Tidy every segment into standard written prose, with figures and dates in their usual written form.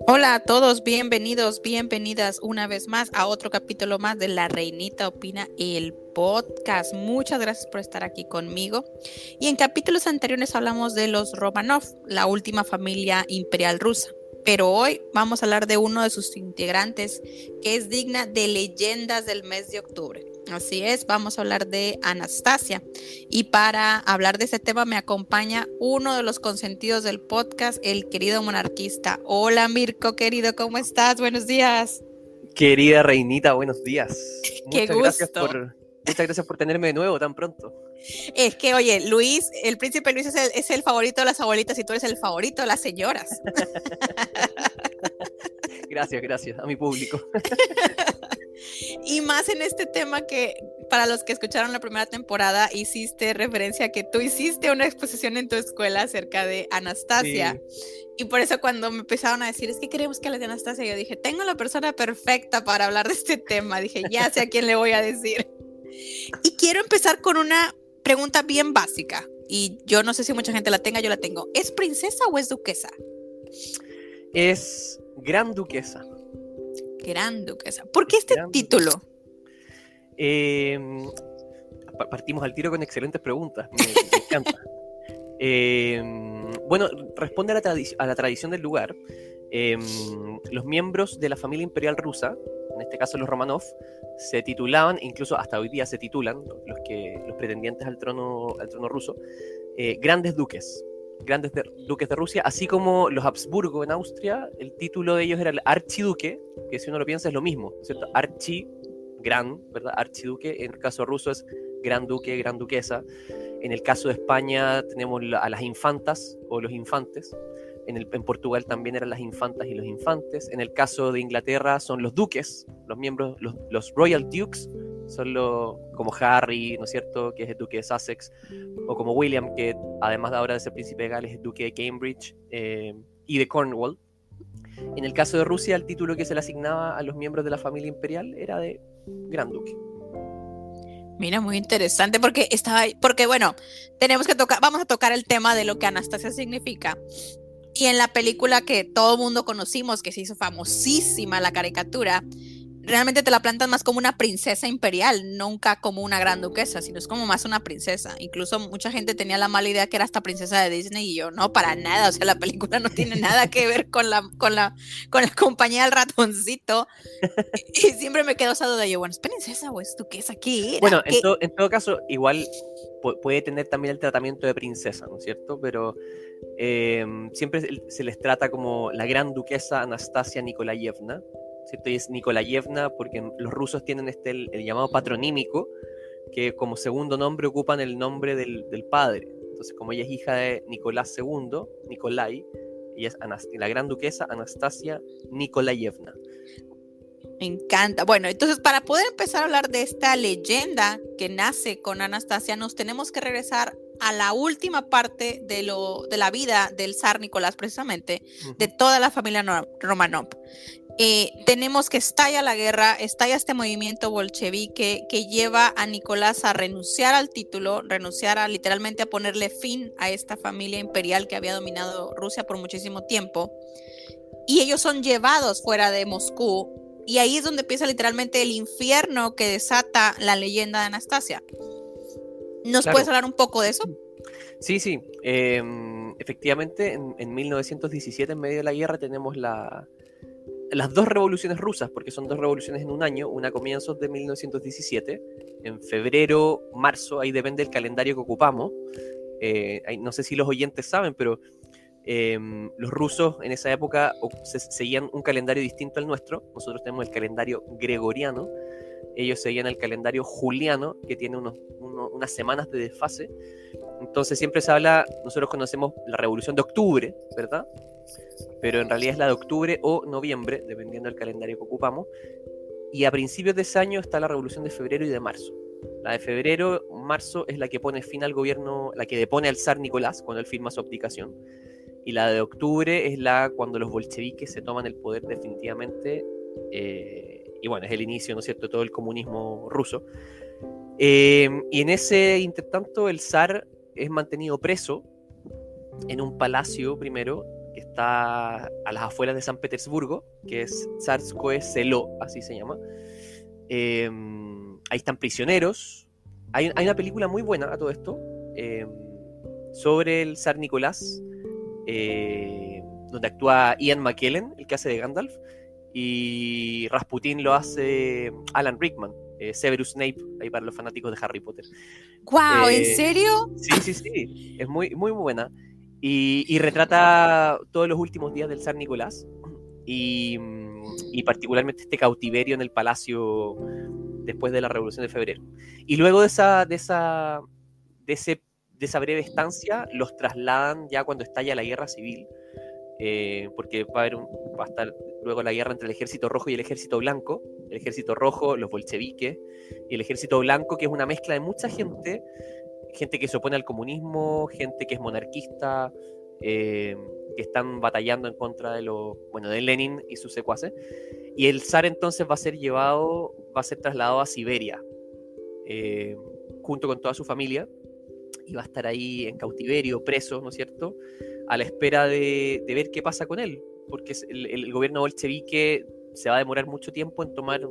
Hola a todos, bienvenidos, bienvenidas una vez más a otro capítulo más de La Reinita Opina, el podcast. Muchas gracias por estar aquí conmigo. Y en capítulos anteriores hablamos de los Romanov, la última familia imperial rusa. Pero hoy vamos a hablar de uno de sus integrantes que es digna de leyendas del mes de octubre. Así es, vamos a hablar de Anastasia. Y para hablar de este tema me acompaña uno de los consentidos del podcast, el querido monarquista. Hola Mirko, querido, ¿cómo estás? Buenos días. Querida Reinita, buenos días. Qué gusto. Muchas gracias por tenerme de nuevo tan pronto. Es que, oye, Luis, el príncipe Luis es el favorito de las abuelitas y tú eres el favorito de las señoras. Gracias a mi público. Y más en este tema que para los que escucharon la primera temporada hiciste referencia a que tú hiciste una exposición en tu escuela acerca de Anastasia. Sí. Y por eso cuando me empezaron a decir, es que queremos que hables de Anastasia, yo dije, tengo la persona perfecta para hablar de este tema. Dije, ya sé a quién le voy a decir. Y quiero empezar con una pregunta bien básica. Y yo no sé si mucha gente la tenga, yo la tengo. ¿Es princesa o es duquesa? Es Gran Duquesa. Gran duquesa. ¿Por qué este título? Partimos al tiro con excelentes preguntas. Me encanta. Bueno, responde a la tradición del lugar. Los miembros de la familia imperial rusa, en este caso los Romanov, se titulaban, incluso hasta hoy día se titulan, los pretendientes al trono ruso, grandes duques de Rusia, así como los Habsburgo en Austria. El título de ellos era el archiduque, que si uno lo piensa es lo mismo, ¿cierto? Gran, ¿verdad? Archiduque, en el caso ruso es gran duque, gran duquesa. En el caso de España tenemos a las infantas o los infantes. En Portugal también eran las infantas y los infantes. En el caso de Inglaterra son los duques, los miembros, los Royal Dukes, son como Harry, ¿no es cierto?, que es el duque de Sussex, o como William, que además de ahora de ser príncipe de Gales es duque de Cambridge y de Cornwall. En el caso de Rusia, el título que se le asignaba a los miembros de la familia imperial era de Gran Duque. Mira, muy interesante porque bueno, vamos a tocar el tema de lo que Anastasia significa. Y en la película que todo el mundo conocimos, que se hizo famosísima la caricatura, realmente te la plantan más como una princesa imperial, nunca como una gran duquesa, sino es como más una princesa. Incluso mucha gente tenía la mala idea que era esta princesa de Disney y yo, no, para nada, o sea, la película no tiene nada que ver con la compañía del ratoncito. Y siempre me quedo esa duda, yo, bueno, ¿es princesa o es duquesa? ¿Qué era? Bueno, en todo caso, igual puede tener también el tratamiento de princesa, ¿no es cierto? Pero siempre se les trata como la gran duquesa Anastasia Nikolayevna, ¿cierto? Y es Nikolayevna porque los rusos tienen el llamado patronímico, que como segundo nombre ocupan el nombre del padre. Entonces, como ella es hija de Nicolás II, Nikolai, ella es la gran duquesa Anastasia Nikolayevna. Me encanta. Bueno, entonces para poder empezar a hablar de esta leyenda que nace con Anastasia, nos tenemos que regresar a la última parte de la vida del zar Nicolás, precisamente, de toda la familia Romanov. Tenemos que estalla la guerra, estalla este movimiento bolchevique que lleva a Nicolás a renunciar al título, literalmente a ponerle fin a esta familia imperial que había dominado Rusia por muchísimo tiempo. Y ellos son llevados fuera de Moscú. Y ahí es donde empieza literalmente el infierno que desata la leyenda de Anastasia. ¿Nos puedes hablar un poco de eso? Sí. Efectivamente, en 1917, en medio de la guerra, tenemos las dos revoluciones rusas, porque son dos revoluciones en un año. Una a comienzos de 1917, en febrero, marzo, ahí depende del calendario que ocupamos. No sé si los oyentes saben, pero los rusos en esa época seguían un calendario distinto al nuestro. Nosotros tenemos el calendario gregoriano, ellos seguían el calendario juliano, que tiene unas semanas de desfase. Entonces siempre se habla, nosotros conocemos la revolución de octubre, ¿verdad? Pero en realidad es la de octubre o noviembre, dependiendo del calendario que ocupamos. Y a principios de ese año está la revolución de febrero y de marzo. La de febrero, marzo, es la que pone fin al gobierno, la que depone al zar Nicolás cuando él firma su abdicación. Y la de octubre es cuando los bolcheviques se toman el poder definitivamente. Y bueno, es el inicio, ¿no es cierto?, de todo el comunismo ruso. Y en ese intertanto el zar es mantenido preso en un palacio primero, que está a las afueras de San Petersburgo, que es Tsarskoye Selo, así se llama. Ahí están prisioneros. Hay una película muy buena a todo esto, sobre el zar Nicolás, donde actúa Ian McKellen, el que hace de Gandalf, y Rasputín lo hace Alan Rickman, Severus Snape, ahí para los fanáticos de Harry Potter. ¡Wow! ¿En serio? Sí, es muy, muy buena. Y retrata todos los últimos días del zar Nicolás, y particularmente este cautiverio en el palacio después de la Revolución de Febrero. Y luego de esa breve estancia, los trasladan ya cuando estalla la guerra civil, porque va a estar luego la guerra entre el ejército rojo y el ejército blanco. El ejército rojo, los bolcheviques, y el ejército blanco, que es una mezcla de mucha gente que se opone al comunismo, gente que es monarquista, que están batallando en contra de Lenin y sus secuaces. Y el zar entonces va a ser trasladado a Siberia, junto con toda su familia, y va a estar ahí en cautiverio, preso, ¿no es cierto?, a la espera de ver qué pasa con él, porque el gobierno bolchevique se va a demorar mucho tiempo en tomar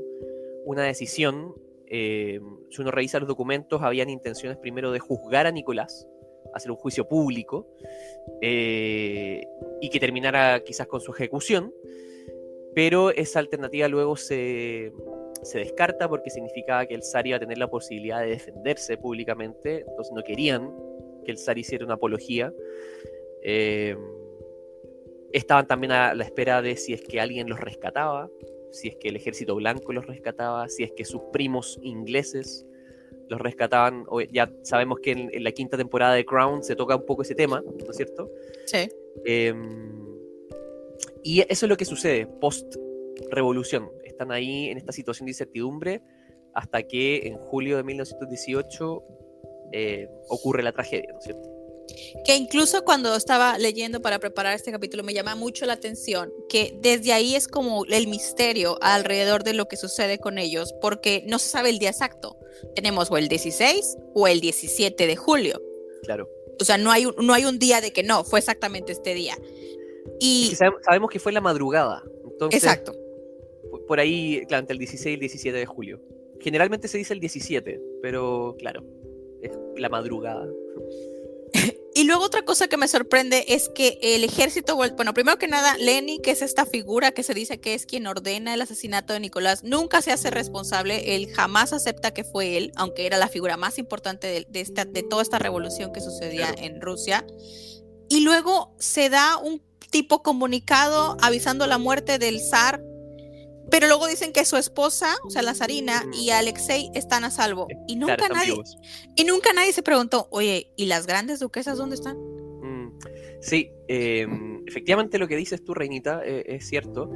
una decisión. Si uno revisa los documentos, habían intenciones primero de juzgar a Nicolás, hacer un juicio público, y que terminara quizás con su ejecución, pero esa alternativa luego se descarta porque significaba que el zar iba a tener la posibilidad de defenderse públicamente, entonces no querían que el zar hiciera una apología. Estaban también a la espera de si es que alguien los rescataba, si es que el ejército blanco los rescataba, si es que sus primos ingleses los rescataban. Ya sabemos que en la quinta temporada de Crown se toca un poco ese tema, ¿no es cierto? Sí. Y eso es lo que sucede post-revolución. Están ahí en esta situación de incertidumbre hasta que en julio de 1918 ocurre la tragedia, ¿no es cierto? Que incluso cuando estaba leyendo para preparar este capítulo me llama mucho la atención que desde ahí es como el misterio alrededor de lo que sucede con ellos, porque no se sabe el día exacto. Tenemos o el 16 o el 17 de julio. Claro. O sea, no hay un día de que no, fue exactamente este día. Es que sabemos que fue la madrugada. Entonces, exacto. Por ahí, claro, entre el 16 y el 17 de julio. Generalmente se dice el 17, pero claro, es la madrugada. Y luego otra cosa que me sorprende es que el ejército, bueno, primero que nada, Lenny, que es esta figura que se dice que es quien ordena el asesinato de Nicolás, nunca se hace responsable, él jamás acepta que fue él, aunque era la figura más importante de toda esta revolución que sucedía en Rusia. Y luego se da un tipo comunicado avisando la muerte del zar, pero luego dicen que su esposa, o sea, la zarina, y Alexei están a salvo. Y nunca, claro, nunca nadie se preguntó, oye, ¿y las grandes duquesas dónde están? Sí, efectivamente lo que dices tú, Reinita, es cierto.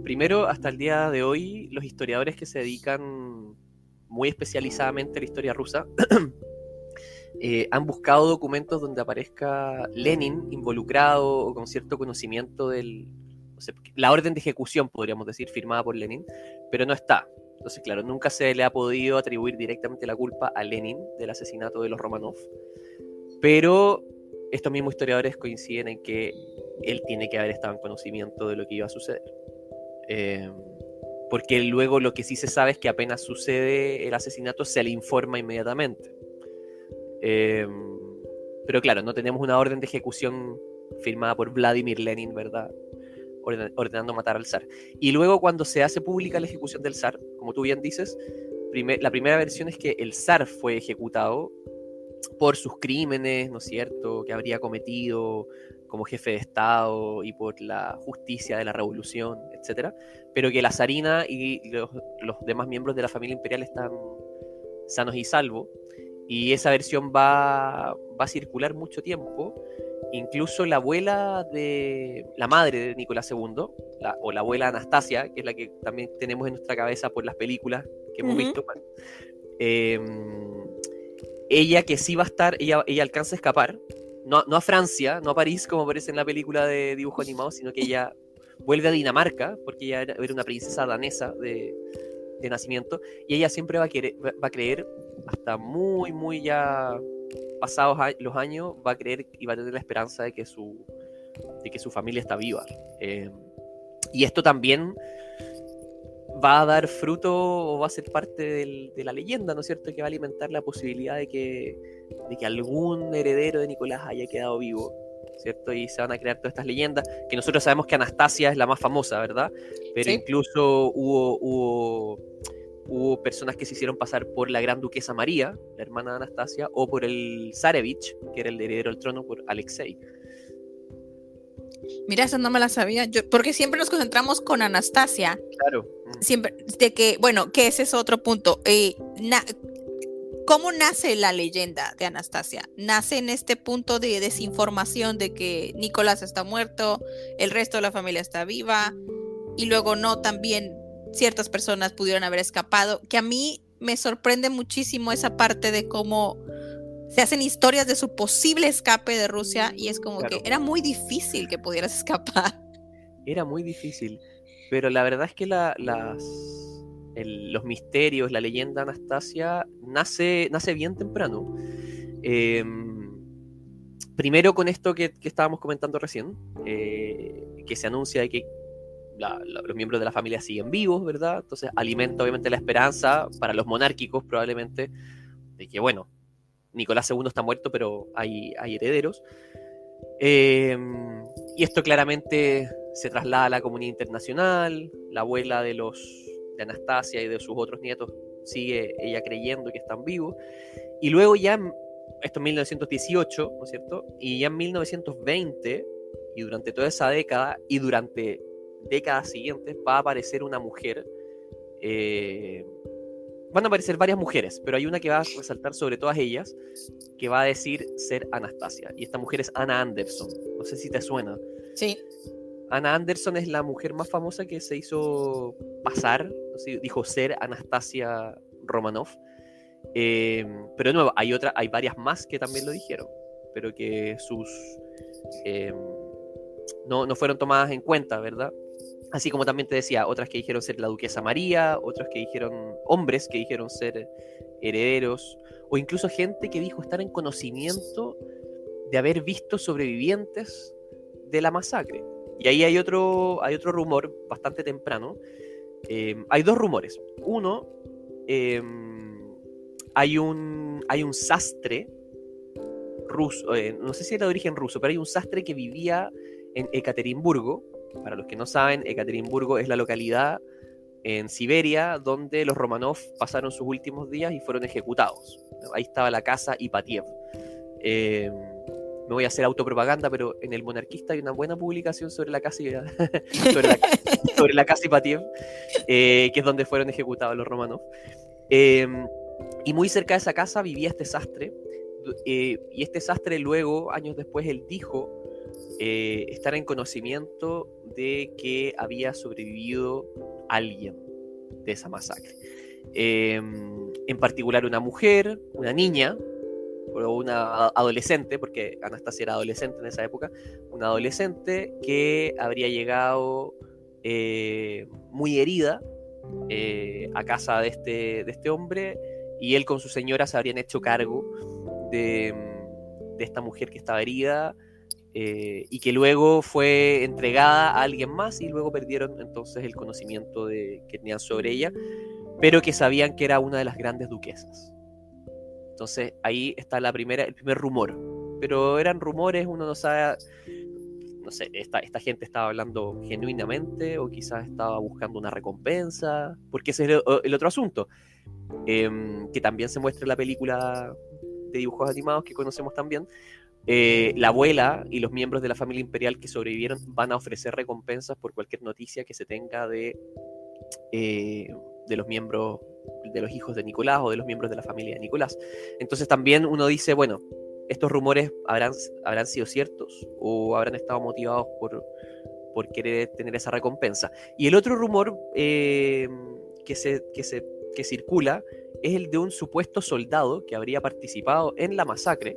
Primero, hasta el día de hoy, los historiadores que se dedican muy especializadamente a la historia rusa han buscado documentos donde aparezca Lenin involucrado o con cierto conocimiento la orden de ejecución, podríamos decir, firmada por Lenin, pero no está. Entonces, claro, nunca se le ha podido atribuir directamente la culpa a Lenin del asesinato de los Romanov, pero estos mismos historiadores coinciden en que él tiene que haber estado en conocimiento de lo que iba a suceder. Porque luego lo que sí se sabe es que apenas sucede el asesinato se le informa inmediatamente. Pero claro, no tenemos una orden de ejecución firmada por Vladimir Lenin, ¿verdad?, ordenando matar al zar. Y luego cuando se hace pública la ejecución del zar, como tú bien dices, la primera versión es que el zar fue ejecutado por sus crímenes, ¿no es cierto?, que habría cometido como jefe de Estado y por la justicia de la revolución, etc. Pero que la zarina y los demás miembros de la familia imperial están sanos y salvos. Y esa versión va a circular mucho tiempo. Incluso la madre de Nicolás II, o la abuela Anastasia, que es la que también tenemos en nuestra cabeza por las películas que hemos visto, ella que sí va a estar, ella alcanza a escapar, no a Francia, no a París como aparece en la película de dibujo animado, sino que ella vuelve a Dinamarca, porque ella era una princesa danesa de nacimiento, y ella siempre va a creer, hasta muy, muy ya pasados los años, va a creer y va a tener la esperanza de que su de que su familia está viva. Y esto también va a dar fruto o va a ser parte de la leyenda, ¿no es cierto?, que va a alimentar la posibilidad de que algún heredero de Nicolás haya quedado vivo, ¿cierto? Y se van a crear todas estas leyendas, que nosotros sabemos que Anastasia es la más famosa, ¿verdad? Pero Sí. incluso hubo personas que se hicieron pasar por la gran duquesa María, la hermana de Anastasia, o por el Zarevich, que era el heredero al trono, por Alexei. Mira, esa no me la sabía, porque siempre nos concentramos con Anastasia. Claro. Siempre, bueno, que ese es otro punto. ¿Cómo nace la leyenda de Anastasia? Nace en este punto de desinformación de que Nicolás está muerto, el resto de la familia está viva, y luego no, también ciertas personas pudieron haber escapado, que a mí me sorprende muchísimo esa parte de cómo se hacen historias de su posible escape de Rusia, y es como Claro. que era muy difícil que pudieras escapar. Era muy difícil, pero la verdad es que los misterios, la leyenda de Anastasia nace bien temprano. Primero con esto que estábamos comentando recién, que se anuncia de que los miembros de la familia siguen vivos, ¿verdad? Entonces alimenta obviamente la esperanza para los monárquicos probablemente de que, bueno, Nicolás II está muerto, pero hay herederos. Y esto claramente se traslada a la comunidad internacional. La abuela de Anastasia y de sus otros nietos sigue ella creyendo que están vivos. Y luego ya, esto en 1918, ¿no es cierto? Y ya en 1920, y durante toda esa década, y durante décadas siguientes, va a aparecer una mujer. Van a aparecer varias mujeres, pero hay una que va a resaltar sobre todas ellas, que va a decir ser Anastasia. Y esta mujer es Anna Anderson. No sé si te suena. Sí. Anna Anderson es la mujer más famosa que se hizo pasar, no sé, dijo ser Anastasia Romanov. Pero de nuevo, hay varias más que también lo dijeron, pero que no fueron tomadas en cuenta, ¿verdad? Así como también te decía, otras que dijeron ser la duquesa María, otros que dijeron, hombres que dijeron ser herederos, o incluso gente que dijo estar en conocimiento de haber visto sobrevivientes de la masacre. Y ahí hay otro rumor bastante temprano. Hay dos rumores. Uno, hay un sastre ruso, no sé si era de origen ruso, pero hay un sastre que vivía en Ekaterimburgo. Para los que no saben, Ekaterimburgo es la localidad en Siberia donde los Romanov pasaron sus últimos días y fueron ejecutados. Ahí estaba la casa Ipatiev. Me voy a hacer autopropaganda, pero en El Monarquista hay una buena publicación sobre la casa sobre la casa Ipatiev, que es donde fueron ejecutados los Romanov. Y muy cerca de esa casa vivía este sastre, y este sastre luego, años después, él dijo estar en conocimiento de que había sobrevivido alguien de esa masacre. En particular una mujer, una niña, o una adolescente, porque Anastasia era adolescente en esa época, una adolescente que habría llegado muy herida a casa de este hombre, y él con su señora se habrían hecho cargo de esta mujer que estaba herida, y que luego fue entregada a alguien más, y luego perdieron entonces el conocimiento que tenían sobre ella, pero que sabían que era una de las grandes duquesas. Entonces ahí está el primer rumor, pero eran rumores, uno no sabe, no sé, esta gente estaba hablando genuinamente o quizás estaba buscando una recompensa, porque ese es el otro asunto, que también se muestra en la película de dibujos animados que conocemos también. La abuela y los miembros de la familia imperial que sobrevivieron van a ofrecer recompensas por cualquier noticia que se tenga de los miembros, de los hijos de Nicolás o de los miembros de la familia de Nicolás. Entonces también uno dice, bueno, estos rumores habrán sido ciertos o habrán estado motivados por querer tener esa recompensa. Y el otro rumor que circula es el de un supuesto soldado que habría participado en la masacre,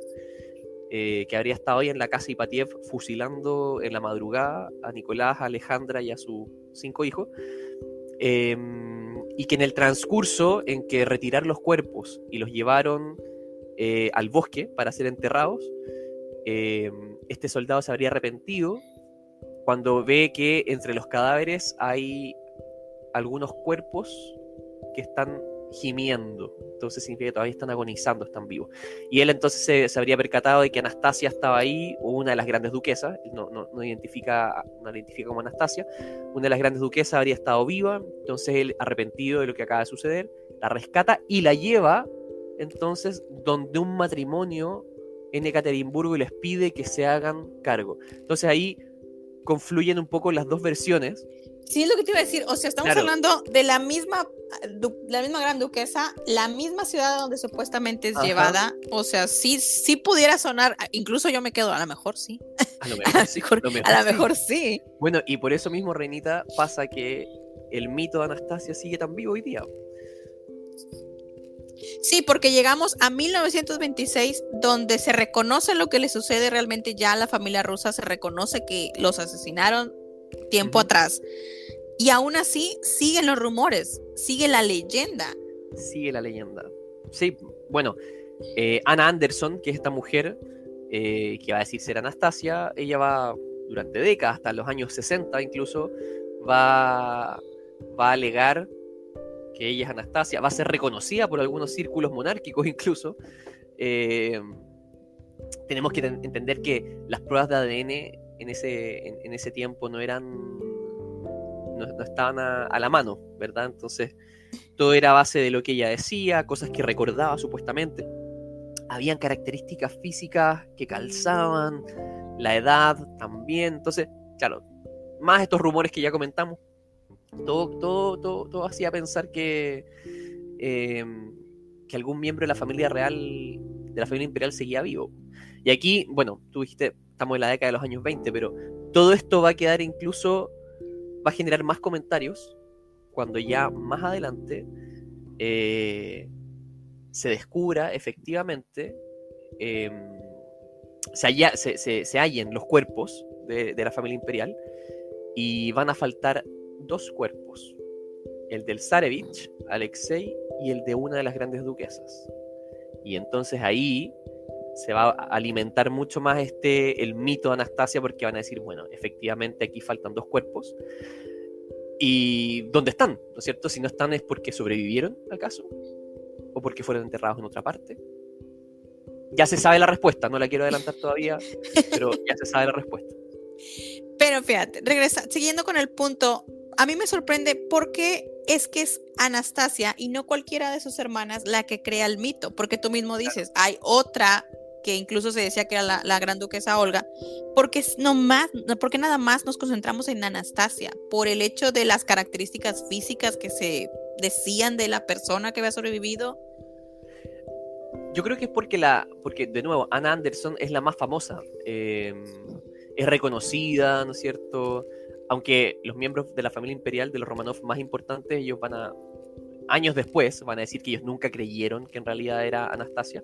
que habría estado ahí en la casa Ipatiev fusilando en la madrugada a Nicolás, a Alejandra y a sus 5 hijos, y que en el transcurso en que retiraron los cuerpos y los llevaron al bosque para ser enterrados, este soldado se habría arrepentido cuando ve que entre los cadáveres hay algunos cuerpos que están gimiendo. Entonces significa que todavía están agonizando, están vivos. Y él entonces se habría percatado de que Anastasia estaba ahí, o una de las grandes duquesas, no la identifica como Anastasia, una de las grandes duquesas habría estado viva. Entonces él, arrepentido de lo que acaba de suceder, la rescata y la lleva entonces donde un matrimonio en Ekaterimburgo y les pide que se hagan cargo. Entonces ahí confluyen un poco las dos versiones. Sí, es lo que te iba a decir. O sea, estamos hablando de la misma gran duquesa, la misma ciudad donde supuestamente es llevada. O sea, sí pudiera sonar. Incluso yo me quedo, a lo mejor sí. A lo mejor sí. A lo mejor sí. Bueno, y por eso mismo, Reinita, pasa que el mito de Anastasia sigue tan vivo hoy día. Sí, porque llegamos a 1926, donde se reconoce lo que le sucede realmente ya a la familia rusa, se reconoce que los asesinaron tiempo atrás. Y aún así siguen los rumores, sigue la leyenda. Sigue la leyenda. Sí, bueno, Anna Anderson, que es esta mujer que va a decir ser Anastasia, ella va durante décadas, hasta los años 60 incluso, va a alegar que ella es Anastasia, va a ser reconocida por algunos círculos monárquicos incluso. Tenemos que entender que las pruebas de ADN en ese tiempo no estaban a la mano, ¿verdad? Entonces todo era a base de lo que ella decía, cosas que recordaba supuestamente. Habían características físicas que calzaban, la edad también. Entonces, claro, más estos rumores que ya comentamos, todo hacía pensar que algún miembro de la familia real, de la familia imperial, seguía vivo. Y aquí, bueno, tú dijiste, estamos en la década de los años 20, pero todo esto va a quedar incluso, va a generar más comentarios cuando ya más adelante se descubra efectivamente, se hallen los cuerpos de la familia imperial, y van a faltar dos cuerpos, el del zarevich, Alexei, y el de una de las grandes duquesas. Y entonces ahí se va a alimentar mucho más el mito de Anastasia, porque van a decir, bueno, efectivamente aquí faltan dos cuerpos, y ¿dónde están? ¿No es cierto? Si no están, ¿es porque sobrevivieron acaso? ¿O porque fueron enterrados en otra parte? Ya se sabe la respuesta, no la quiero adelantar todavía, pero ya se sabe la respuesta. Pero fíjate, siguiendo con el punto, a mí me sorprende por qué es que es Anastasia y no cualquiera de sus hermanas la que crea el mito, porque tú mismo dices, hay otra que incluso se decía que era la gran duquesa Olga, porque nada más nos concentramos en Anastasia, por el hecho de las características físicas que se decían de la persona que había sobrevivido. Yo creo que es porque de nuevo, Anna Anderson es la más famosa, es reconocida, ¿no es cierto? Aunque los miembros de la familia imperial, de los Romanov más importantes, ellos años después, van a decir que ellos nunca creyeron que en realidad era Anastasia,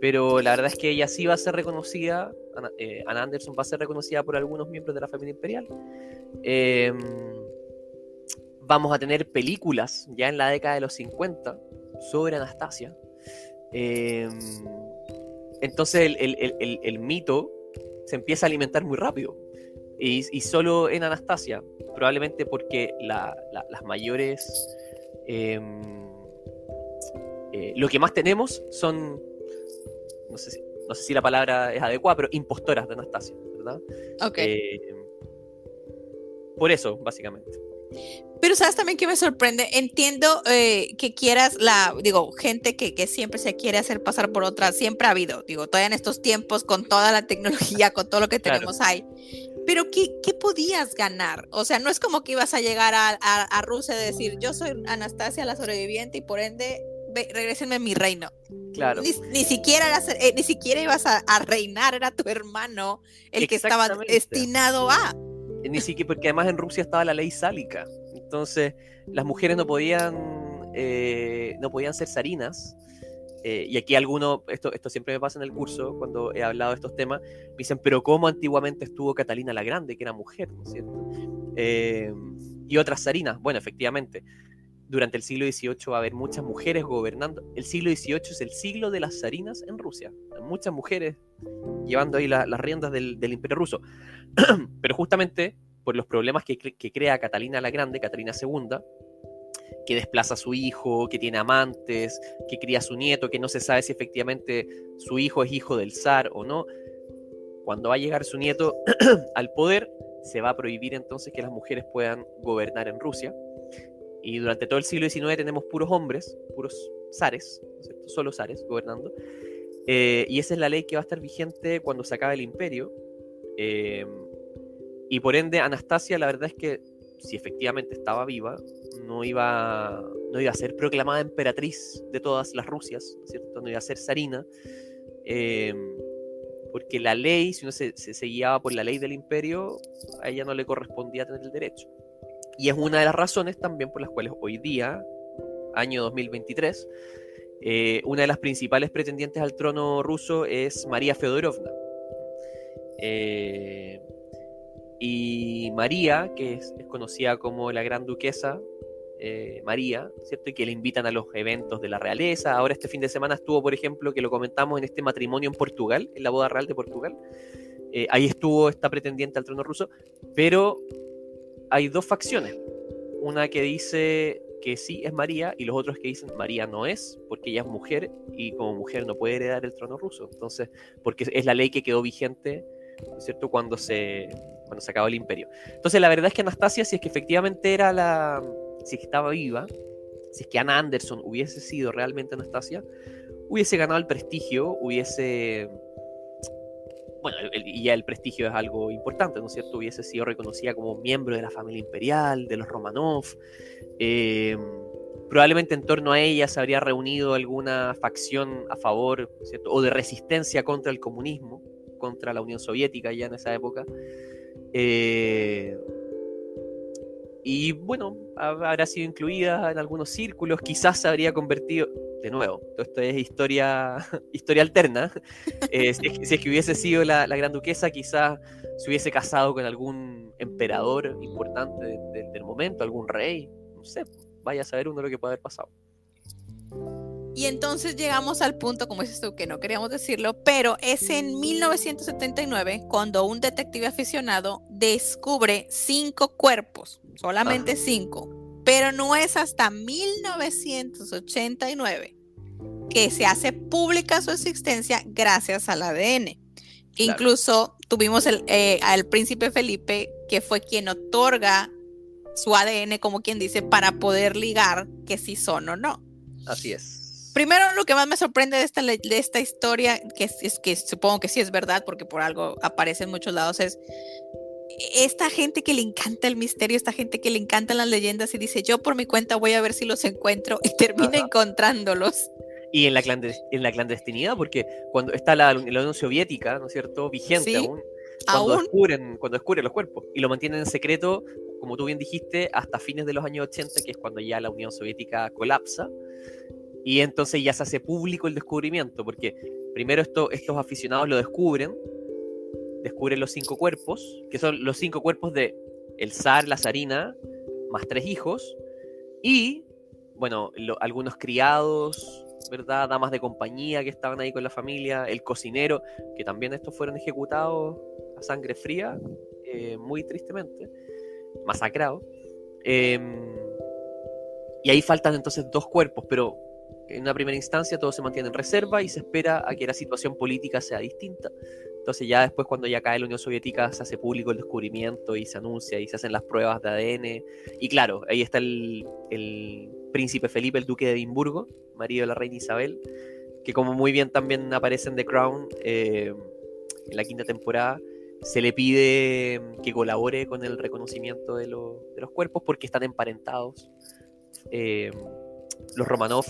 pero la verdad es que ella sí va a ser reconocida, Anna Anderson va a ser reconocida por algunos miembros de la familia imperial. Vamos a tener películas ya en la década de los 50 sobre Anastasia. Entonces el mito se empieza a alimentar muy rápido, y solo en Anastasia, probablemente porque las mayores, lo que más tenemos son, no sé si la palabra es adecuada, pero impostoras de Anastasia, ¿verdad? Okay. Por eso, básicamente. Pero sabes también que me sorprende, entiendo que quieras gente que siempre se quiere hacer pasar por otra, siempre ha habido, todavía en estos tiempos, con toda la tecnología, con todo lo que tenemos ahí, pero ¿qué podías ganar? O sea, no es como que ibas a llegar a Rusia y decir, yo soy Anastasia la sobreviviente y por ende, regrésenme a mi reino. Claro. Ni siquiera ibas a reinar, era tu hermano el que estaba destinado a... Ni siquiera, porque además en Rusia estaba la ley sálica. Entonces, las mujeres no podían ser zarinas. Y aquí esto siempre me pasa en el curso, cuando he hablado de estos temas, me dicen, pero ¿cómo antiguamente estuvo Catalina la Grande, que era mujer, ¿no es cierto? Y otras zarinas, bueno, efectivamente. durante el siglo XVIII va a haber muchas mujeres gobernando. El siglo XVIII es el siglo de las zarinas en Rusia. Hay muchas mujeres llevando ahí las riendas del Imperio Ruso. Pero justamente por los problemas que crea Catalina la Grande, Catalina II, que desplaza a su hijo, que tiene amantes, que cría a su nieto, que no se sabe si efectivamente su hijo es hijo del zar o no. Cuando va a llegar su nieto al poder, se va a prohibir entonces que las mujeres puedan gobernar en Rusia. Y durante todo el siglo XIX tenemos puros hombres, puros zares, ¿cierto? Solo zares gobernando. Y esa es la ley que va a estar vigente cuando se acabe el imperio. Y por ende, Anastasia, la verdad es que si efectivamente estaba viva, no iba a ser proclamada emperatriz de todas las Rusias, ¿cierto? No iba a ser zarina, porque la ley, si uno se guiaba por la ley del imperio, a ella no le correspondía tener el derecho. Y es una de las razones también por las cuales hoy día, año 2023, una de las principales pretendientes al trono ruso es María Feodorovna. Y María, que es conocida como la Gran Duquesa María, ¿cierto? Y que le invitan a los eventos de la realeza. Ahora este fin de semana estuvo, por ejemplo, que lo comentamos en este matrimonio en Portugal, en la boda real de Portugal. Ahí estuvo esta pretendiente al trono ruso, pero hay dos facciones. Una que dice que sí es María y los otros que dicen María no es, porque ella es mujer y como mujer no puede heredar el trono ruso. Entonces, porque es la ley que quedó vigente, ¿cierto? Cuando se acabó el imperio. Entonces, la verdad es que Anastasia, si es que efectivamente si es que estaba viva, si es que Anna Anderson hubiese sido realmente Anastasia, hubiese ganado el prestigio, bueno, y ya el prestigio es algo importante, ¿no es cierto? Hubiese sido reconocida como miembro de la familia imperial, de los Romanov. Probablemente en torno a ella se habría reunido alguna facción a favor, ¿cierto? O de resistencia contra el comunismo, contra la Unión Soviética ya en esa época. Y bueno, habrá sido incluida en algunos círculos, quizás se habría convertido, de nuevo, todo esto es historia alterna, si es que hubiese sido la Gran Duquesa, quizás se hubiese casado con algún emperador importante del momento, algún rey, no sé, vaya a saber uno lo que puede haber pasado. Y entonces llegamos al punto, como dices tú, que no queríamos decirlo, pero es en 1979 cuando un detective aficionado descubre 5 cuerpos, solamente 5, pero no es hasta 1989 que se hace pública su existencia gracias al ADN. Que claro. Incluso tuvimos al príncipe Felipe, que fue quien otorga su ADN, como quien dice, para poder ligar que sí son o no. Así es. Primero, lo que más me sorprende de esta historia, que supongo que sí es verdad, porque por algo aparece en muchos lados, es esta gente que le encanta el misterio, esta gente que le encantan las leyendas y dice, yo por mi cuenta voy a ver si los encuentro, y termina encontrándolos. Y en la clandestinidad, porque cuando está la Unión Soviética, ¿no es cierto?, vigente, ¿sí? Cuando descubren los cuerpos y lo mantienen en secreto, como tú bien dijiste, hasta fines de los años 80, que es cuando ya la Unión Soviética colapsa. Y entonces ya se hace público el descubrimiento, porque primero estos aficionados lo descubren los 5 cuerpos, que son los 5 cuerpos de el zar, la zarina, más 3 hijos, y, bueno, algunos criados, ¿verdad? Damas de compañía que estaban ahí con la familia, el cocinero, que también estos fueron ejecutados a sangre fría, muy tristemente, masacrados. Y ahí faltan entonces 2 cuerpos, pero en una primera instancia todo se mantiene en reserva y se espera a que la situación política sea distinta. Entonces ya después, cuando ya cae la Unión Soviética, se hace público el descubrimiento y se anuncia y se hacen las pruebas de ADN. Y claro, ahí está el príncipe Felipe, el duque de Edimburgo, marido de la reina Isabel, que como muy bien también aparece en The Crown, en la 5ª temporada, se le pide que colabore con el reconocimiento de los cuerpos porque están emparentados. Los Romanov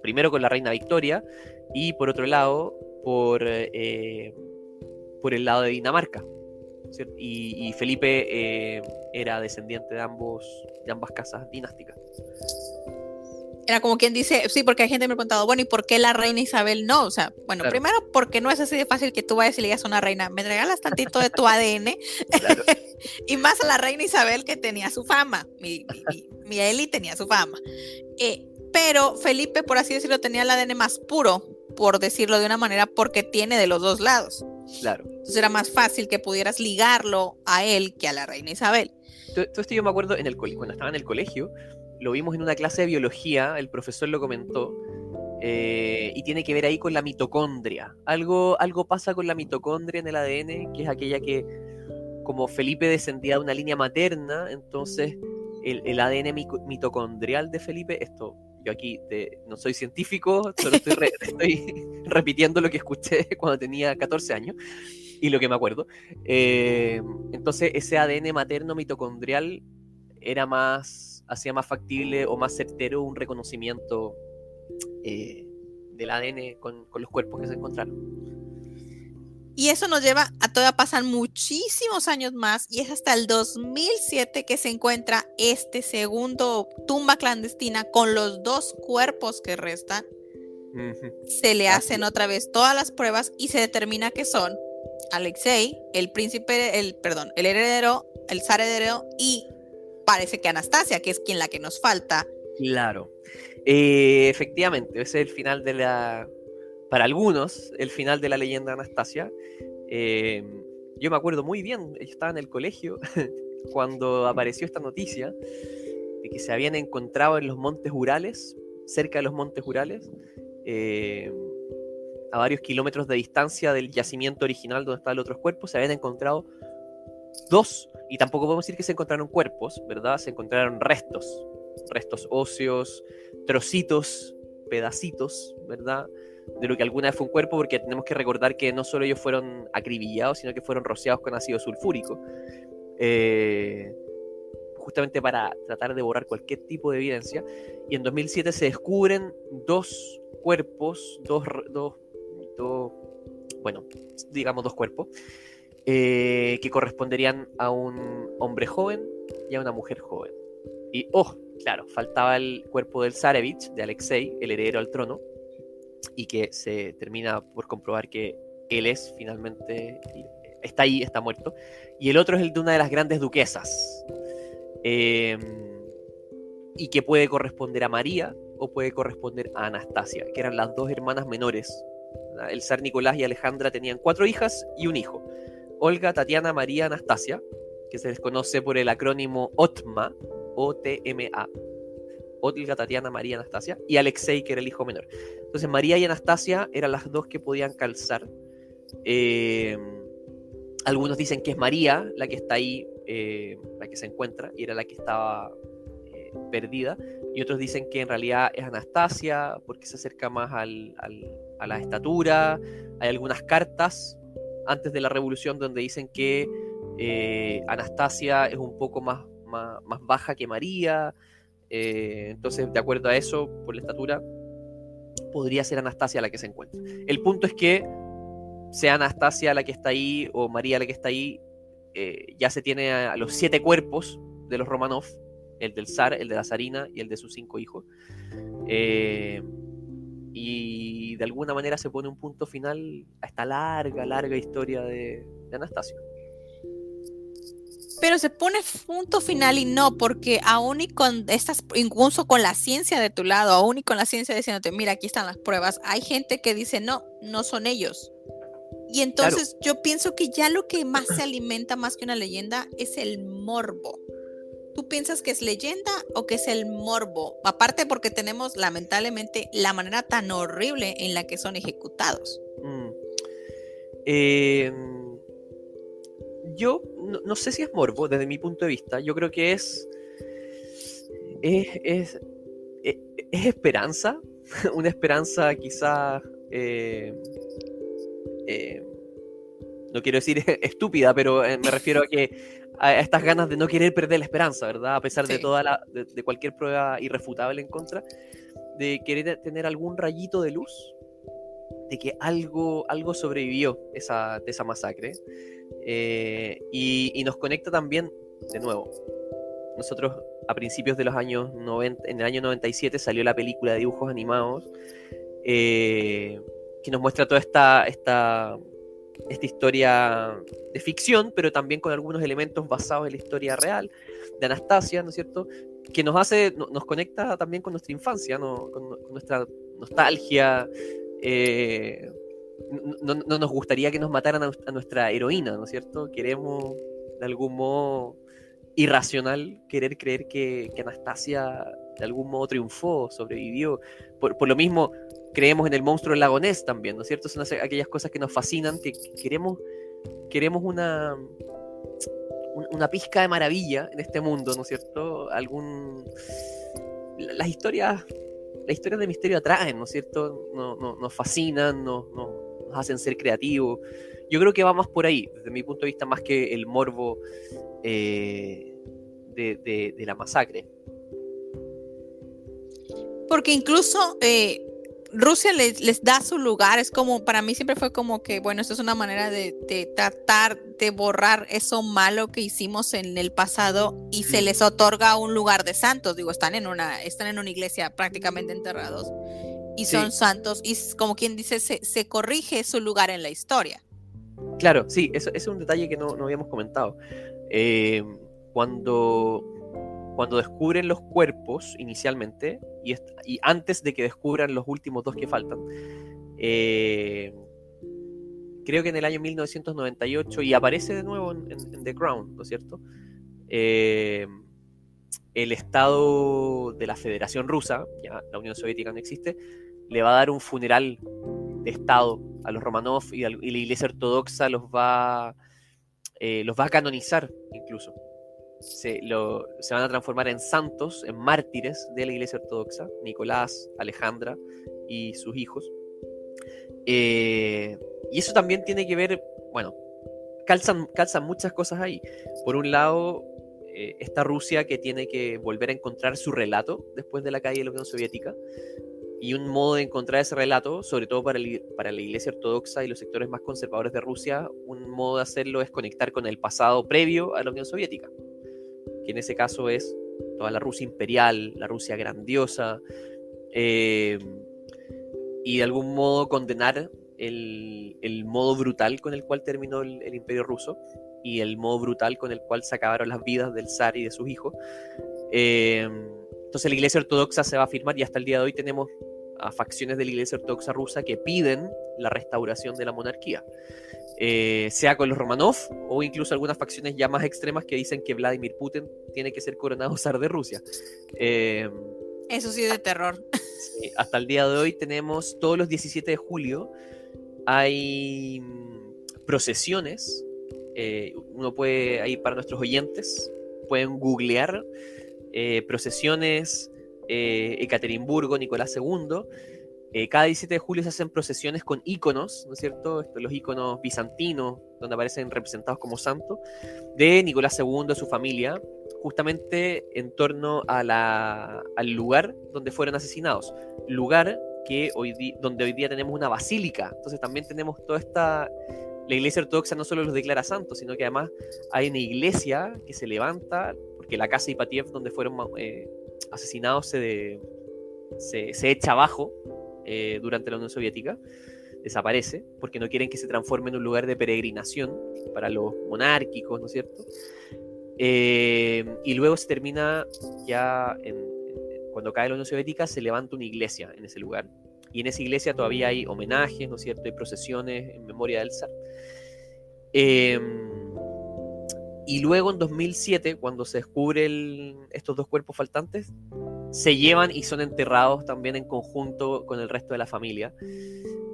primero con la reina Victoria y por otro lado por el lado de Dinamarca, ¿cierto? Y Felipe era descendiente de ambas casas dinásticas. Era como quien dice, sí, porque hay gente que me ha preguntado, bueno, ¿y por qué la reina Isabel no? O sea, bueno, Claro, primero porque no es así de fácil que tú vayas y le digas a una reina, me regalas tantito de tu ADN, claro. y más a la reina Isabel que tenía su fama, mi Eli tenía su fama. Pero Felipe, por así decirlo, tenía el ADN más puro, por decirlo de una manera, porque tiene de los dos lados. Claro. Entonces era más fácil que pudieras ligarlo a él que a la reina Isabel. Todo esto yo me acuerdo en el cuando estaba en el colegio, lo vimos en una clase de biología, el profesor lo comentó, y tiene que ver ahí con la mitocondria. Algo pasa con la mitocondria en el ADN, que es aquella que, como Felipe descendía de una línea materna, entonces el ADN mitocondrial de Felipe, esto, yo aquí no soy científico, solo estoy repitiendo lo que escuché cuando tenía 14 años y lo que me acuerdo. Entonces ese ADN materno mitocondrial hacía más factible o más certero un reconocimiento del ADN con los cuerpos que se encontraron. Y eso nos lleva a todavía pasan muchísimos años más y es hasta el 2007 que se encuentra este segundo tumba clandestina con los dos cuerpos que restan. Se le hacen otra vez todas las pruebas y se determina que son Alexei, el príncipe, el heredero, el zar heredero y parece que Anastasia, que es la que nos falta. Claro. Efectivamente, ese es el final para algunos, el final de la leyenda de Anastasia. Yo me acuerdo muy bien, yo estaba en el colegio cuando apareció esta noticia de que se habían encontrado en los Montes Urales, cerca de los Montes Urales, a varios kilómetros de distancia del yacimiento original donde estaban los otros cuerpos, se habían encontrado dos, y tampoco podemos decir que se encontraron cuerpos, ¿verdad? Se encontraron restos óseos, trocitos, pedacitos, ¿verdad? De lo que alguna vez fue un cuerpo, porque tenemos que recordar que no solo ellos fueron acribillados, sino que fueron rociados con ácido sulfúrico, justamente para tratar de borrar cualquier tipo de evidencia. Y en 2007 se descubren dos cuerpos, digamos dos cuerpos, que corresponderían a un hombre joven y a una mujer joven. Y, claro, faltaba el cuerpo del Zarevich, de Alexei, el heredero al trono, y que se termina por comprobar que él es finalmente, está ahí, está muerto. Y el otro es el de una de las grandes duquesas, y que puede corresponder a María o puede corresponder a Anastasia, que eran las dos hermanas menores. El zar Nicolás y Alejandra tenían 4 hijas y un hijo: Olga, Tatiana, María, Anastasia, que se les conoce por el acrónimo OTMA, OTMA, Olga, Tatiana, María, Anastasia, y Alexei, que era el hijo menor. Entonces María y Anastasia eran las dos que podían calzar. Algunos dicen que es María la que está ahí, la que se encuentra, y era la que estaba perdida, y otros dicen que en realidad es Anastasia, porque se acerca más a la estatura. Hay algunas cartas antes de la revolución donde dicen que Anastasia es un poco más baja que María. Entonces, de acuerdo a eso, por la estatura, podría ser Anastasia la que se encuentra. El punto es que sea Anastasia la que está ahí o María la que está ahí, ya se tiene a los 7 cuerpos de los Romanov, el del zar, el de la zarina y el de sus 5 hijos. Y de alguna manera se pone un punto final a esta larga historia de Anastasia. Pero se pone punto final y no, porque aún y con estas, incluso con la ciencia de tu lado, aún y con la ciencia diciéndote, mira, aquí están las pruebas, hay gente que dice, no son ellos. Y entonces claro, yo pienso que ya lo que más se alimenta más que una leyenda es el morbo. ¿Tú piensas que es leyenda o que es el morbo? Aparte porque tenemos lamentablemente la manera tan horrible en la que son ejecutados. Yo no sé si es morbo desde mi punto de vista. Yo creo que es esperanza. Una esperanza quizá, no quiero decir estúpida, pero me refiero a estas ganas de no querer perder la esperanza, ¿verdad? A pesar de de cualquier prueba irrefutable en contra, de querer tener algún rayito de luz de que algo sobrevivió de esa masacre. Y nos conecta también, de nuevo, nosotros a principios de los años 90, en el año 97 salió la película de dibujos animados, que nos muestra toda esta historia de ficción, pero también con algunos elementos basados en la historia real de Anastasia, ¿no es cierto? Que nos conecta también con nuestra infancia, ¿no? Con nuestra nostalgia. No nos gustaría que nos mataran a nuestra heroína, ¿no es cierto? Queremos, de algún modo irracional, querer creer que Anastasia de algún modo triunfó, sobrevivió. Por lo mismo, creemos en el monstruo del lago Ness también, ¿no es cierto? Son aquellas cosas que nos fascinan, que queremos una pizca de maravilla en este mundo, ¿no es cierto? Las historias de misterio atraen, ¿no es cierto? Nos fascinan, nos hacen ser creativos. Yo creo que va más por ahí, desde mi punto de vista, más que el morbo de la masacre. Porque incluso Rusia les da su lugar, es como, para mí siempre fue como que, bueno, esto es una manera de tratar de borrar eso malo que hicimos en el pasado y se les otorga un lugar de santos, digo, están en una iglesia prácticamente enterrados y son santos y como quien dice, se corrige su lugar en la historia. Claro, sí, eso es un detalle que no habíamos comentado. Cuando descubren los cuerpos inicialmente, y antes de que descubran los últimos dos que faltan, creo que en el año 1998, y aparece de nuevo en The Crown, ¿no es cierto? El Estado de la Federación Rusa, ya la Unión Soviética no existe, le va a dar un funeral de Estado a los Romanov, y la Iglesia Ortodoxa los va a canonizar incluso. Se van a transformar en santos, en mártires de la Iglesia Ortodoxa, Nicolás, Alejandra y sus hijos. Y eso también tiene que ver, bueno, calzan muchas cosas ahí. Por un lado, esta Rusia que tiene que volver a encontrar su relato después de la caída de la Unión Soviética, y un modo de encontrar ese relato, sobre todo para la Iglesia Ortodoxa y los sectores más conservadores de Rusia, un modo de hacerlo es conectar con el pasado previo a la Unión Soviética, que en ese caso es toda la Rusia imperial, la Rusia grandiosa, y de algún modo condenar el modo brutal con el cual terminó el Imperio Ruso y el modo brutal con el cual se acabaron las vidas del zar y de sus hijos. Entonces la Iglesia Ortodoxa se va a afirmar, y hasta el día de hoy tenemos a facciones de la Iglesia Ortodoxa rusa que piden la restauración de la monarquía. Sea con los Romanov o incluso algunas facciones ya más extremas que dicen que Vladimir Putin tiene que ser coronado zar de Rusia. Eso sí es de terror. Hasta el día de hoy tenemos, todos los 17 de julio hay procesiones. Uno puede, ahí para nuestros oyentes, pueden googlear procesiones, Ekaterimburgo, Nicolás II. Cada 17 de julio se hacen procesiones con íconos, ¿no es cierto? Los íconos bizantinos, donde aparecen representados como santos, de Nicolás II, de su familia, justamente en torno al lugar donde fueron asesinados. Lugar que donde hoy día tenemos una basílica. Entonces también tenemos toda esta... La Iglesia Ortodoxa no solo los declara santos, sino que además hay una iglesia que se levanta, porque la casa de Ipatiev, donde fueron asesinados, se echa abajo durante la Unión Soviética, desaparece, porque no quieren que se transforme en un lugar de peregrinación para los monárquicos, ¿no es cierto? Y luego se termina ya, cuando cae la Unión Soviética, se levanta una iglesia en ese lugar, y en esa iglesia todavía hay homenajes, ¿no es cierto? Hay procesiones en memoria del zar. Y luego en 2007, cuando se descubren estos dos cuerpos faltantes, se llevan y son enterrados también en conjunto con el resto de la familia.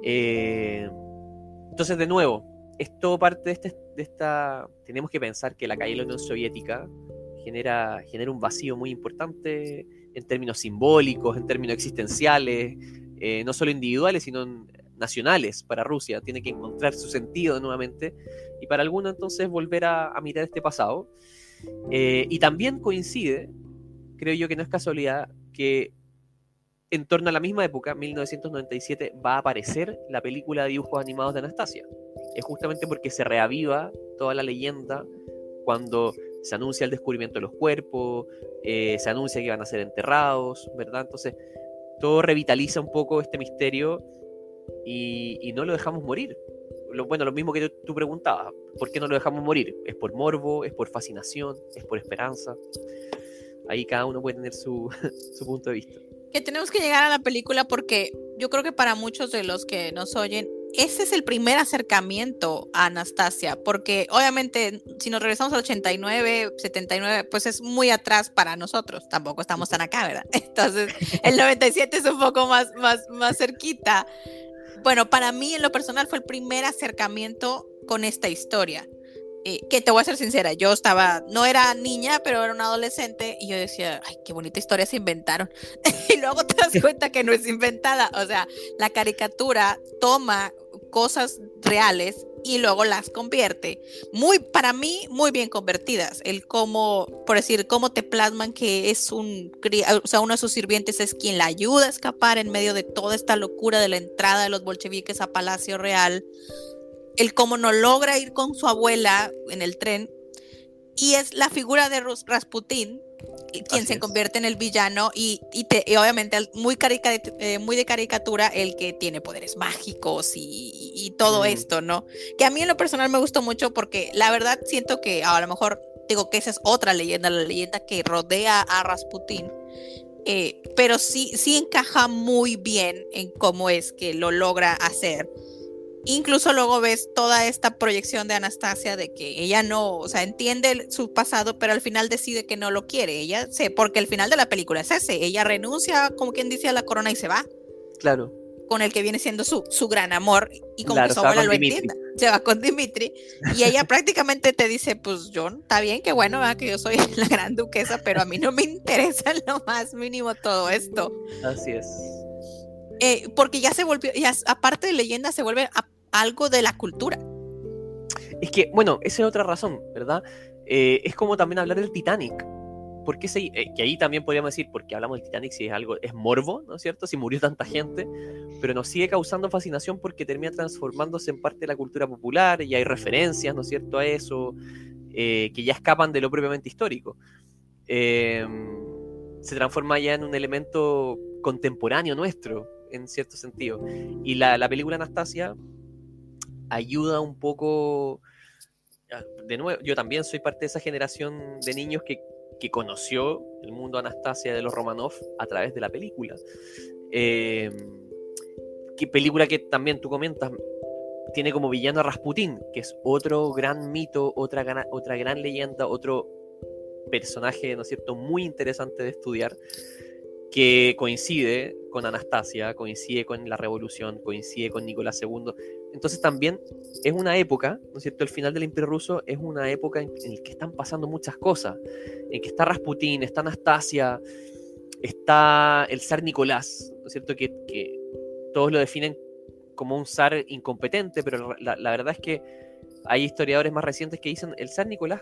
Entonces, de nuevo, esto parte de esta... Tenemos que pensar que la caída de la Unión Soviética genera un vacío muy importante en términos simbólicos, en términos existenciales, no solo individuales, sino nacionales para Rusia. Tiene que encontrar su sentido nuevamente, y para algunos entonces volver a mirar este pasado. Y también coincide, creo yo que no es casualidad, que en torno a la misma época, 1997, va a aparecer la película de dibujos animados de Anastasia. Es justamente porque se reaviva toda la leyenda cuando se anuncia el descubrimiento de los cuerpos, se anuncia que van a ser enterrados, ¿verdad? Entonces, todo revitaliza un poco este misterio y no lo dejamos morir. Bueno, lo mismo que tú preguntabas, ¿por qué no lo dejamos morir? ¿Es por morbo? ¿Es por fascinación? ¿Es por esperanza? Ahí cada uno puede tener su punto de vista. Que tenemos que llegar a la película porque yo creo que para muchos de los que nos oyen, ese es el primer acercamiento a Anastasia, porque obviamente si nos regresamos al 89, 79, pues es muy atrás para nosotros, tampoco estamos tan acá, ¿verdad? Entonces el 97 es un poco más cerquita. Bueno, para mí en lo personal fue el primer acercamiento con esta historia. Que te voy a ser sincera, yo no era niña, pero era una adolescente y yo decía, ay, qué bonita historia se inventaron. Y luego te das cuenta que no es inventada, o sea, la caricatura toma cosas reales y luego las convierte, para mí, muy bien convertidas. El cómo, por decir, cómo te plasman que es o sea, uno de sus sirvientes es quien la ayuda a escapar en medio de toda esta locura de la entrada de los bolcheviques a Palacio Real. El cómo no logra ir con su abuela en el tren, y es la figura de Rasputín quien se convierte en el villano y obviamente muy de caricatura, el que tiene poderes mágicos y todo esto, ¿no? Que a mí en lo personal me gustó mucho porque la verdad siento que a lo mejor digo que esa es otra leyenda, la leyenda que rodea a Rasputín. Pero sí encaja muy bien en cómo es que lo logra hacer. Incluso luego ves toda esta proyección de Anastasia de que ella no, o sea, entiende su pasado, pero al final decide que no lo quiere. Porque el final de la película es ese. Ella renuncia, como quien dice, a la corona y se va. Claro. Con el que viene siendo su gran amor, y como que su se va abuela con lo Dimitri. entienda. Se va con Dimitri y ella prácticamente te dice, pues John, está bien, que bueno, ¿verdad? Que yo soy la gran duquesa, pero a mí no me interesa en lo más mínimo todo esto. Así es. Porque ya se volvió, aparte de leyenda, se vuelve algo de la cultura. Es que, bueno, esa es otra razón, ¿verdad? Es como también hablar del Titanic. Porque que ahí también podríamos decir, porque hablamos del Titanic, si es morbo, ¿no es cierto? Si murió tanta gente, pero nos sigue causando fascinación porque termina transformándose en parte de la cultura popular y hay referencias, ¿no es cierto?, a eso, que ya escapan de lo propiamente histórico. Se transforma ya en un elemento contemporáneo nuestro, en cierto sentido. Y la película Anastasia ayuda un poco. De nuevo, yo también soy parte de esa generación de niños que conoció el mundo Anastasia de los Romanov a través de la película. Que película que también tú comentas tiene como villano a Rasputín, que es otro gran mito, otra gran leyenda, otro personaje, ¿no es cierto?, muy interesante de estudiar, que coincide con Anastasia, coincide con la Revolución, coincide con Nicolás II. Entonces también es una época, ¿no es cierto?, el final del Imperio Ruso es una época en la que están pasando muchas cosas, en que está Rasputín, está Anastasia, está el zar Nicolás, ¿no es cierto?, que todos lo definen como un zar incompetente, pero la verdad es que hay historiadores más recientes que dicen el zar Nicolás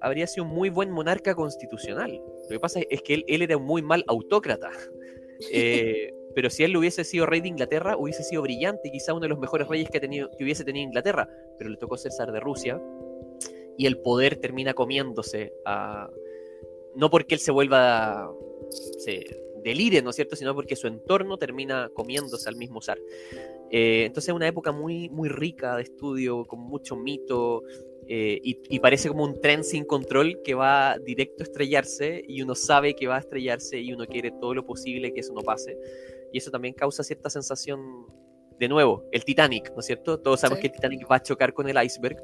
habría sido un muy buen monarca constitucional. Lo que pasa es que él era un muy mal autócrata. Pero si él hubiese sido rey de Inglaterra, hubiese sido brillante, quizá uno de los mejores reyes que hubiese tenido Inglaterra, pero le tocó ser zar de Rusia, y el poder termina comiéndose no porque él se delire, ¿no es cierto?, sino porque su entorno termina comiéndose al mismo zar. Entonces es una época muy, muy rica de estudio, con mucho mito, y parece como un tren sin control que va directo a estrellarse, y uno sabe que va a estrellarse y uno quiere todo lo posible que eso no pase, y eso también causa cierta sensación. De nuevo, el Titanic, ¿no es cierto? Todos sabemos que el Titanic va a chocar con el iceberg,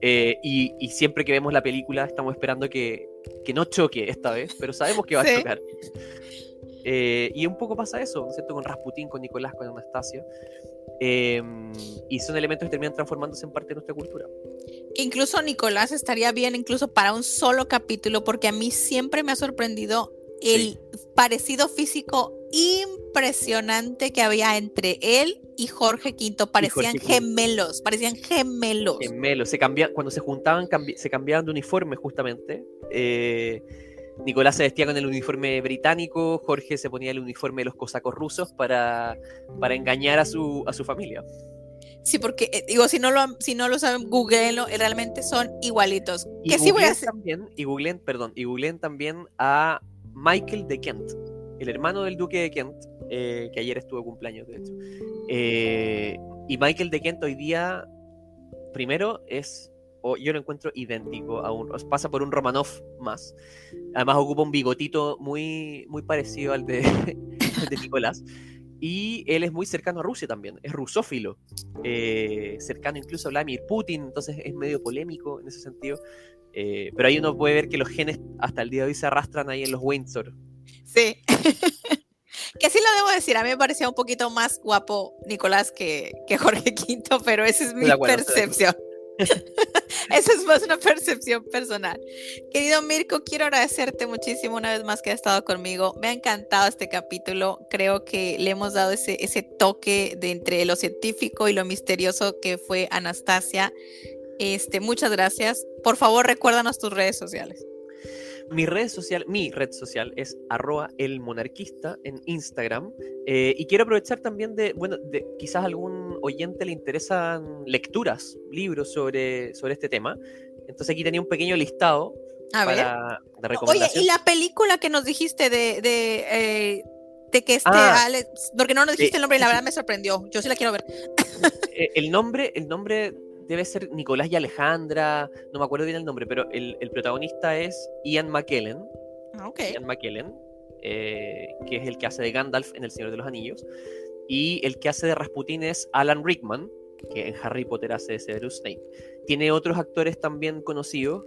y siempre que vemos la película estamos esperando que no choque esta vez, pero sabemos que va a chocar. Y un poco pasa eso, ¿no es cierto?, con Rasputín, con Nicolás, con Anastasia. Y son elementos que terminan transformándose en parte de nuestra cultura. Incluso Nicolás estaría bien incluso para un solo capítulo, porque a mí siempre me ha sorprendido el parecido físico impresionante que había entre él y Jorge V. Parecían gemelos. Cuando se juntaban, se cambiaban de uniforme justamente. Nicolás se vestía con el uniforme británico, Jorge se ponía el uniforme de los cosacos rusos para engañar a su familia. Sí, porque digo, si no lo saben, googleenlo, realmente son igualitos. Y Que sí voy a googleen hacer. también, y googleen también a Michael de Kent, el hermano del duque de Kent, que ayer estuvo de cumpleaños, de hecho. Y Michael de Kent hoy día, primero, yo lo encuentro idéntico pasa por un Romanov más. Además ocupa un bigotito muy, muy parecido al de, al de Nicolás. Y él es muy cercano a Rusia también, es rusófilo, cercano incluso a Vladimir Putin, entonces es medio polémico en ese sentido. Pero ahí uno puede ver que los genes hasta el día de hoy se arrastran ahí en los Windsor. Sí. Que sí lo debo decir, a mí me parecía un poquito más guapo Nicolás que Jorge Quinto, pero esa es Estoy mi de acuerdo, estoy de acuerdo. percepción. Esa es más una percepción personal. Querido Mirko, quiero agradecerte muchísimo una vez más que has estado conmigo. Me ha encantado este capítulo. Creo que le hemos dado ese toque de entre lo científico y lo misterioso que fue Anastasia. Muchas gracias. Por favor, recuérdanos tus redes sociales. Mi red social es @elmonarquista en Instagram. Y quiero aprovechar también de quizás a algún oyente le interesan lecturas, libros sobre este tema. Entonces aquí tenía un pequeño listado A ver. de Oye, y recomendación. la película que nos dijiste de que Ah, Alex, porque no nos dijiste el nombre y sí, la sí. verdad me sorprendió. Yo sí la quiero ver. El nombre debe ser Nicolás y Alejandra, no me acuerdo bien el nombre, pero el protagonista es Ian McKellen. Ok. Ian McKellen, que es el que hace de Gandalf en El Señor de los Anillos, y el que hace de Rasputín es Alan Rickman, que en Harry Potter hace de Severus Snape. Tiene otros actores también conocidos.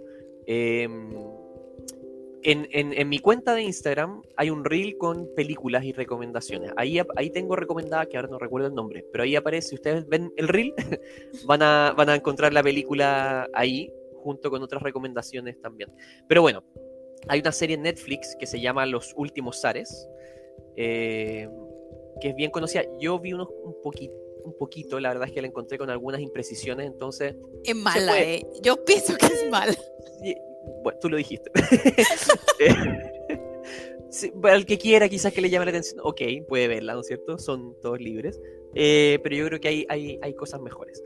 En mi cuenta de Instagram hay un reel con películas y recomendaciones. Ahí tengo recomendada, que ahora no recuerdo el nombre, pero ahí aparece, si ustedes ven el reel, van a encontrar la película ahí, junto con otras recomendaciones también. Pero bueno, hay una serie en Netflix que se llama Los Últimos Zares, que es bien conocida. Yo vi un poquito, la verdad es que la encontré con algunas imprecisiones, entonces Es se mala, puede. Yo pienso que es mala. Bueno, tú lo dijiste. Sí, para el que quiera quizás que le llame la atención, ok, puede verla, ¿no es cierto? Son todos libres. Pero yo creo que hay cosas mejores.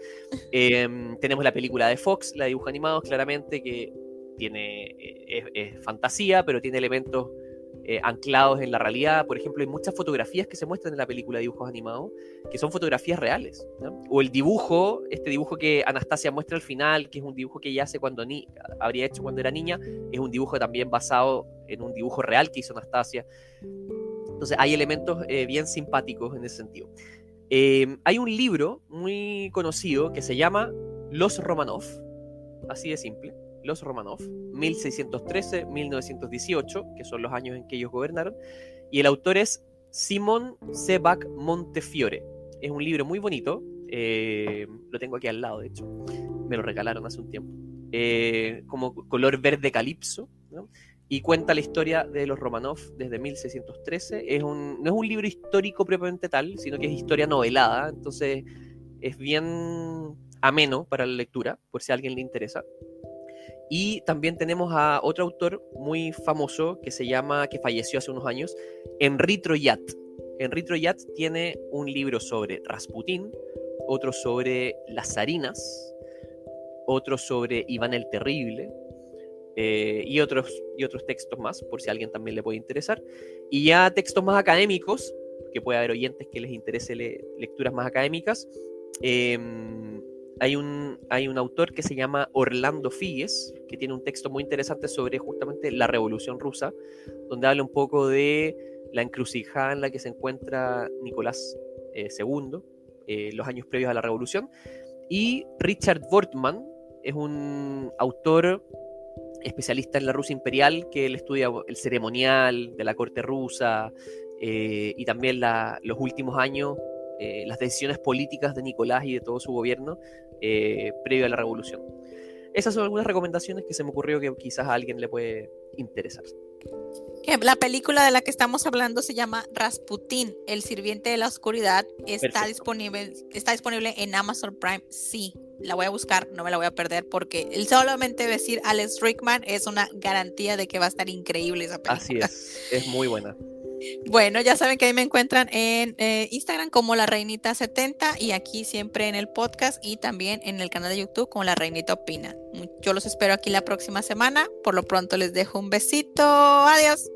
Tenemos la película de Fox, la de dibujos animados, claramente, que es fantasía, pero tiene elementos anclados en la realidad. Por ejemplo, hay muchas fotografías que se muestran en la película de dibujos animados que son fotografías reales, ¿no? O el dibujo, este dibujo que Anastasia muestra al final, que es un dibujo que ella hace habría hecho cuando era niña, es un dibujo también basado en un dibujo real que hizo Anastasia. Entonces hay elementos bien simpáticos en ese sentido. Hay un libro muy conocido que se llama Los Romanov, así de simple. Los Romanov, 1613-1918, que son los años en que ellos gobernaron, y el autor es Simon Sebag Montefiore. Es un libro muy bonito, lo tengo aquí al lado, de hecho, me lo regalaron hace un tiempo, como color verde calipso, ¿no? Y cuenta la historia de los Romanov desde 1613. No es un libro histórico propiamente tal, sino que es historia novelada, entonces es bien ameno para la lectura, por si a alguien le interesa. Y también tenemos a otro autor muy famoso que falleció hace unos años, Henri Troyat. Henri Troyat tiene un libro sobre Rasputín, otro sobre las zarinas, otro sobre Iván el Terrible, y otros textos más, por si a alguien también le puede interesar. Y ya textos más académicos, que puede haber oyentes que les interese lecturas más académicas. Hay un autor que se llama Orlando Figues, que tiene un texto muy interesante sobre justamente la Revolución Rusa, donde habla un poco de la encrucijada en la que se encuentra Nicolás II, los años previos a la Revolución. Y Richard Wortman es un autor especialista en la Rusia imperial, que él estudia el ceremonial de la corte rusa, y también los últimos años, las decisiones políticas de Nicolás y de todo su gobierno previo a la revolución. Esas son algunas recomendaciones que se me ocurrió que quizás a alguien le puede interesar. La película de la que estamos hablando se llama Rasputín, el sirviente de la oscuridad. Está disponible en Amazon Prime. Sí, la voy a buscar, no me la voy a perder, porque el solamente decir Alex Rickman es una garantía de que va a estar increíble esa película. Así es muy buena. Bueno, ya saben que ahí me encuentran en Instagram como La Reinita70 y aquí siempre en el podcast y también en el canal de YouTube como La Reinita Opina. Yo los espero aquí la próxima semana. Por lo pronto les dejo un besito. Adiós.